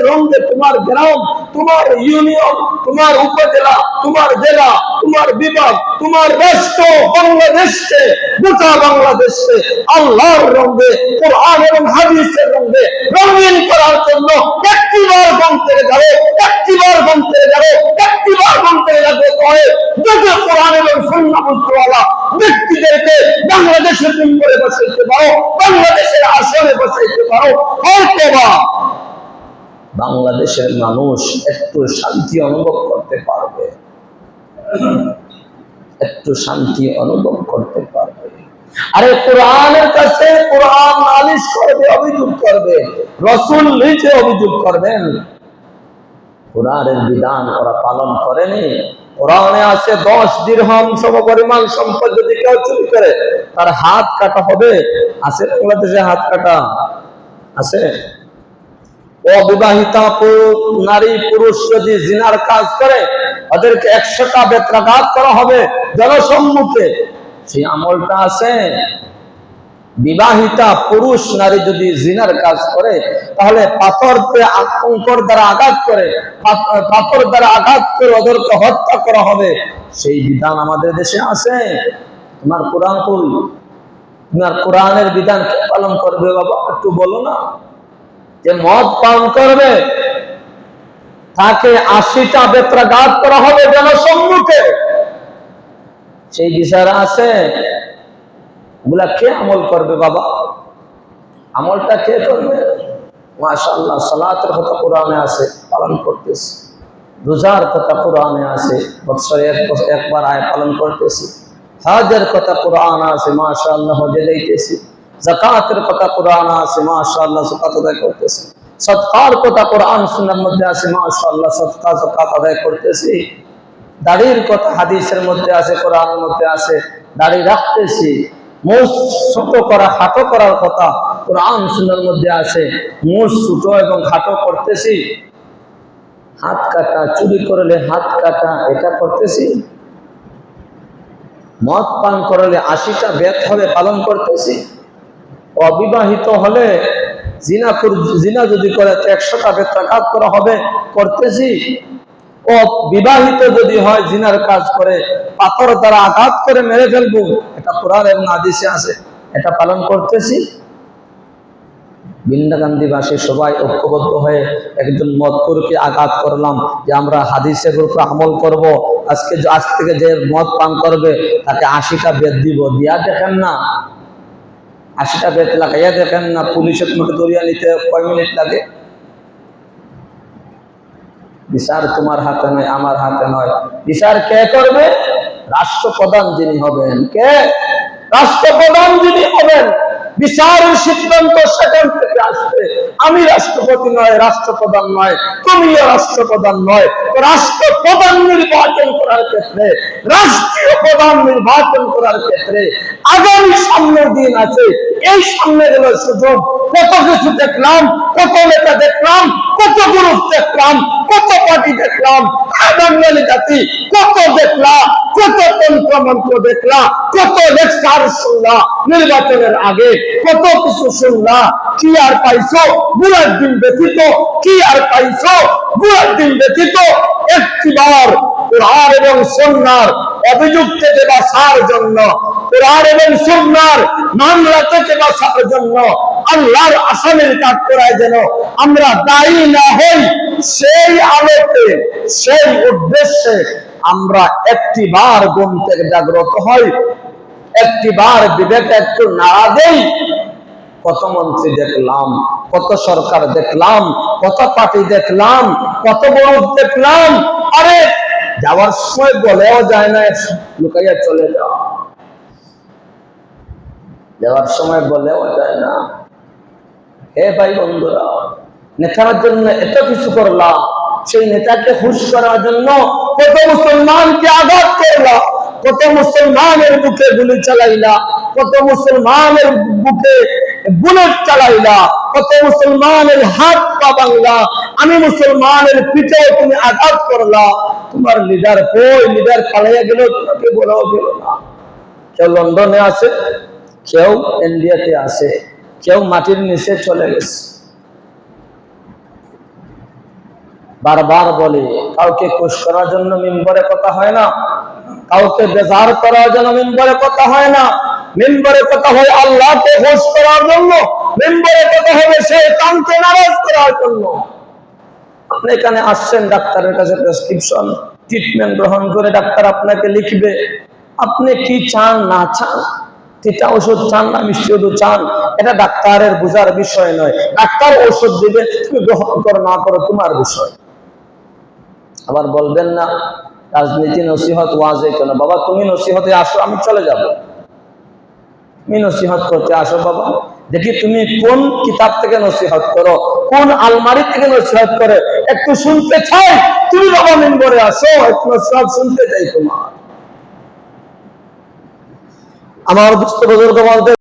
রঙে তোমার গ্রাম, তোমার ইউনিয়ন, তোমার উপজেলা, তোমার জেলা, তোমার বিভাগ, তোমার রাষ্ট্র বাংলাদেশকে, গোটা বাংলাদেশকে আল্লাহর রঙে, কোরআন এবং হাদিসের রঙে রঙিন করার জন্য একটিবার গন্তে যাবে, একটিবার গন্তে যাবে, একটিবার গন্তে যাবে। যদি কোরআন এবং সুন্নাহ বুঝতেওয়ালা ব্যক্তিদেরকে বাংলাদেশের মেম্বরে বসাইতে পারো, বাংলাদেশের আসনে বসাইতে পারো, হয়তো বা বাংলাদেশের মানুষ একটু শান্তি অনুভব করতে পারবে, একটু শান্তি অনুভব করতে পারবে। আরে কোরআনের কাছে কোরআন নালিশ করবে, অভিযোগ করবে, রাসূল নিজে অভিযোগ করবেন কোরআনের বিধান ওরা পালন করেনি। কোরআনে আছে 10 দিরহাম সমপরিমাণ সম্পদ যদি কেউ চুরি করে তার হাত কাটা হবে। আছে বাংলাদেশে হাত কাটা আছে? অবিবাহিতা নারী পুরুষ যদি জিনার কাজ করে ওদেরকে 100টা বেত্রাঘাত করা হবে জনসম্মুখে, সেই আমলটা আছে? বিবাহিতা পুরুষ নারী যদি জিনার কাজ করে তাহলে পাথর দ্বারা আঘাত করে, পাথর দ্বারা আঘাত করে ওদেরকে হত্যা করা হবে, সেই বিধান আমাদের দেশে আছে? তোমার কোরআন কই? তোমার কোরআনের বিধান কে পালন করবে বাবা? একটু বলো না। যে মদ পান করবে তাকে 80টা বেত্রাঘাত করা হবে জনসম্মুখে, সেই বিচার আছে? ওগুলা কে আমল করবে বাবা? আমলটা কে করবে? মাশাআল্লাহ, সালাতের কথা কোরআনে আছে, পালন করতেছি। রোজার কথা কোরআনে আছে, বছরে একবার আয় পালন করতেছি। হজের কথা কোরআন আছে, মাশাআল্লাহ হজে যাইতেছি। যাকাতের কথা কোরআন আছে, মাশাআল্লাহ যাকাত আদায় করতেছি। সদকার কথা কোরআন সুন্নাহর মধ্যে আছে, মাশাআল্লাহ সদকা যাকাত আদায় করতেছি। দাড়ির কথা হাদিসের মধ্যে আছে, কোরআনের মধ্যে আছে, দাড়ি রাখতেছি। মুখ ছোট করা খাটো করার কথা কোরআন সুন্নাহর মধ্যে আছে, মুখ ছোট এবং খাটো করতেছি। হাত কাটা, চুরি করলে হাত কাটা, এটা করতেছি। মদ পান করলে 80টা বেত হবে, পালন করতেছি। অবিবাহিত হলে জিনা যদি করে 100টা বেত্রাঘাত করা হবে, করতেছি। ও বিবাহিত যদি হয় জিনার কাজ করে পাথর দ্বারা আঘাত করে মেরে ফেলবো, এটা কোরআন এবং হাদিসে আছে, এটা পালন করতেছি। বিন্দাকান্দিবাসী সবাই ঐক্যবদ্ধ হয়ে একজন মদখোরকে আঘাত করলাম যে আমরা হাদিসের উপর আমল করব, আজ থেকে যে মদ পান করবে তাকে 80টা বেত দিব। দিয়া দেখেন না, 80টা বেত লাগাইয়া দেখেন না, পুলিশের তোমাকে ধরিয়া নিতে কয় মিনিট লাগে? বিচার তোমার হাতে নয়, আমার হাতে নয়। বিচার কে করবে? রাষ্ট্রপ্রধান যিনি হবেন। কে? রাষ্ট্রপ্রধান যিনি হবেন। বিচারের সিদ্ধান্ত সেখান থেকে আসবে। আমি রাষ্ট্রপতি নয়, রাষ্ট্রপ্রধান নয়, তুমিও রাষ্ট্রপ্রধান নয়। রাষ্ট্রপ্রধান নির্বাচন করার ক্ষেত্রে, রাষ্ট্রীয় প্রধান নির্বাচন করার ক্ষেত্রে আগামী সামনের দিন আছে। এই সামনে গেল সুযোগ। কত কিছু দেখলাম, কত নেতা দেখলাম, কত গ্রুপ দেখলাম, কত পার্টি দেখলাম, বাঙালি জাতি কত দেখলাম, কত তন্ত্র মন্ত্র দেখলাম, কত লেকচার শুনলাম নির্বাচনের আগে, কত কিছু শুনলাম। কি আর পাইছো? বুড়ার দিন ব্যতীত কি আর পাইছো? বুড়ার দিন ব্যতীত একটিবার কোরআন এবং সুন্নাহর অভিযোগ থেকে বাঁচার জন্য, কোরআন এবং সুন্নাহর মামলা থেকে বাঁচার জন্য, আল্লাহর আসামির কাজ করায় যেন আমরা দায়ী না হই, সেই আলোকে, সেই উদ্দেশ্যে আমরা একটিবার ঘুম থেকে জাগ্রত হই, একটিবার বিবেক একটু নাড়া দেই। কত মন্ত্রী দেখলাম, কত সরকার দেখলাম, কত পার্টি দেখলাম, কত বড় দেখলাম। আরে যাওয়ার সময় বলেও যায় না লুকাইয়া চলে যাও, যাওয়ার সময় বলেও যায় না। হে ভাই বন্ধুরা, নেতার জন্য এত কিছু করলাম, সেই নেতাকে খুশ করার জন্য কত মুসলমানকে আঘাত করলা, কত মুসলমানের বুকে গুলি চালাইলা, কত মুসলমানের বুকে বুলেট চালাইলা, কত মুসলমানের হাত পা ভাঙলা, আমি মুসলমানের পিঠে তুমি আঘাত করলা। তোমার লিডার কই? লিডার পালাইয়া গেল, তোমাকে বলাও গেল না। কেউ লন্ডনে আছে, কেউ ইন্ডিয়াতে আছে, কেউ মাটির নিচে চলে গেছে। বারবার বলি, কাউকে খুশ করার জন্য মিম্বরে কথা হয় না, কাউকে বেজার করার জন্য মিম্বরে কথা হয় না। মিম্বরে কথা হয় আল্লাহকে খুশ করার জন্য, মিম্বরে কথা হবে শয়তানকে নারাজ করার জন্য। আপনি এখানে আসছেন ডাক্তারের কাছে প্রেসক্রিপশন ট্রিটমেন্ট গ্রহণ করে ডাক্তার আপনাকে লিখবে, আপনি কি চান না চান, তিতা ওষুধ চান না মিষ্টি ওষুধ চান, এটা ডাক্তারের বোঝার বিষয় নয়। ডাক্তার ওষুধ দিবে, তুমি গ্রহণ করো না করো তোমার বিষয়। আবার বলবেন না রাজনীতি নসিহত ওয়াজে কেন, বাবা তুমি নসিহতে আসো, আমি চলে যাব। তুমি নসিহত করতে আসো বাবা, দেখি তুমি কোন কিতাব থেকে নসিহত করো, কোন আলমারি থেকে নসিহত করে, একটু শুনতে চাই। তুমি বাবা মিম্বরে আসো, একটু নসিহত শুনতে চাই তোমার। আমার দুস্থ বুজুর্গ বলতে